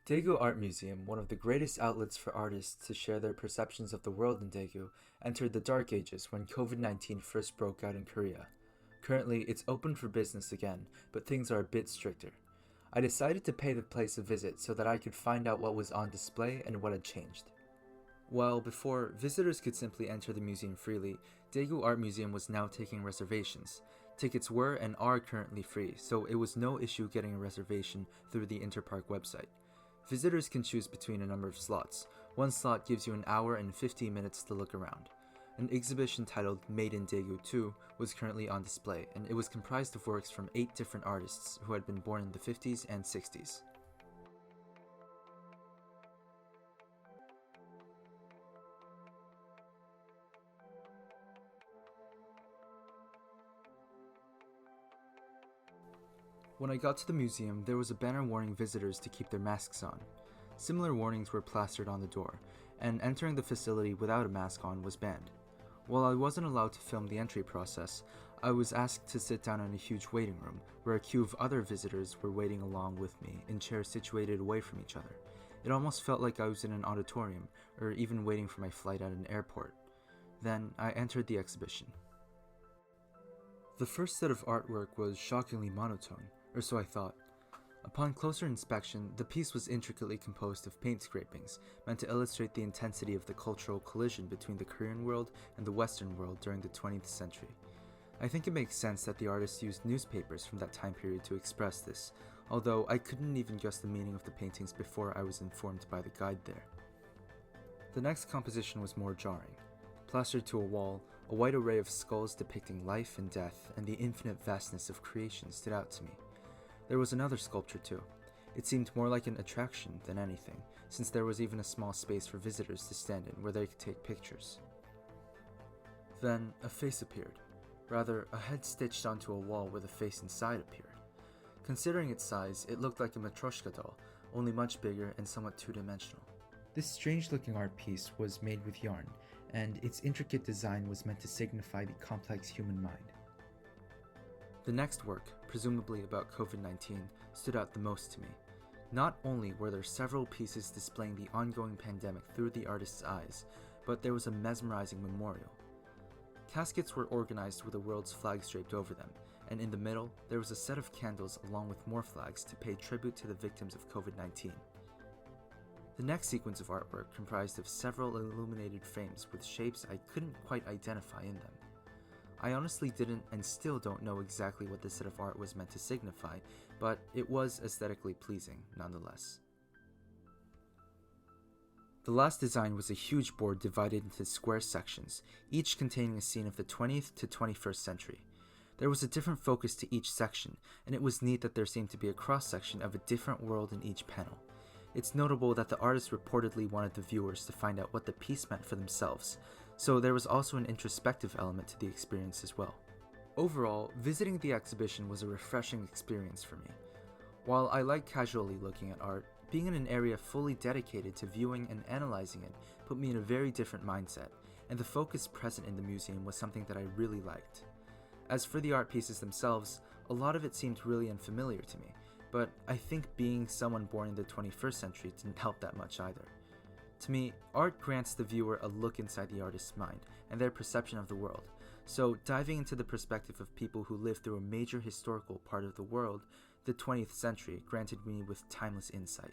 Daegu Art Museum, one of the greatest outlets for artists to share their perceptions of the world in Daegu, entered the dark ages when COVID-19 first broke out in Korea. Currently, it's open for business again, but things are a bit stricter. I decided to pay the place a visit so that I could find out what was on display and what had changed. While before, visitors could simply enter the museum freely, Daegu Art Museum was now taking reservations. Tickets were and are currently free, so it was no issue getting a reservation through the Interpark website. Visitors can choose between a number of slots. One slot gives you an hour and 15 minutes to look around. An exhibition titled Made in Daegu 2 was currently on display, and it was comprised of works from 8 different artists who had been born in the 50s and 60s. When I got to the museum, there was a banner warning visitors to keep their masks on. Similar warnings were plastered on the door, and entering the facility without a mask on was banned. While I wasn't allowed to film the entry process, I was asked to sit down in a huge waiting room, where a queue of other visitors were waiting along with me in chairs situated away from each other. It almost felt like I was in an auditorium, or even waiting for my flight at an airport. Then I entered the exhibition. The first set of artwork was shockingly monotone, or so I thought. Upon closer inspection, the piece was intricately composed of paint scrapings, meant to illustrate the intensity of the cultural collision between the Korean world and the Western world during the 20th century. I think it makes sense that the artist used newspapers from that time period to express this, although I couldn't even guess the meaning of the paintings before I was informed by the guide there. The next composition was more jarring. Plastered to a wall, a wide array of skulls depicting life and death and the infinite vastness of creation stood out to me. There was another sculpture too. It seemed more like an attraction than anything, since there was even a small space for visitors to stand in where they could take pictures. Then a face appeared. Rather, a head stitched onto a wall with a face inside appeared. Considering its size, it looked like a Matryoshka doll, only much bigger and somewhat two-dimensional. This strange-looking art piece was made with yarn, and its intricate design was meant to signify the complex human mind. The next work, presumably about COVID-19, stood out the most to me. Not only were there several pieces displaying the ongoing pandemic through the artist's eyes, but there was a mesmerizing memorial. Caskets were organized with the world's flag draped over them, and in the middle, there was a set of candles along with more flags to pay tribute to the victims of COVID-19. The next sequence of artwork comprised of several illuminated frames with shapes I couldn't quite identify in them. I honestly didn't and still don't know exactly what this set of art was meant to signify, but it was aesthetically pleasing nonetheless. The last design was a huge board divided into square sections, each containing a scene of the 20th to 21st century. There was a different focus to each section, and it was neat that there seemed to be a cross-section of a different world in each panel. It's notable that the artist reportedly wanted the viewers to find out what the piece meant for themselves, so there was also an introspective element to the experience as well. Overall, visiting the exhibition was a refreshing experience for me. While I like casually looking at art, being in an area fully dedicated to viewing and analyzing it put me in a very different mindset, and the focus present in the museum was something that I really liked. As for the art pieces themselves, a lot of it seemed really unfamiliar to me, but I think being someone born in the 21st century didn't help that much either. To me, art grants the viewer a look inside the artist's mind and their perception of the world, so diving into the perspective of people who lived through a major historical part of the world, the 20th century granted me with timeless insight.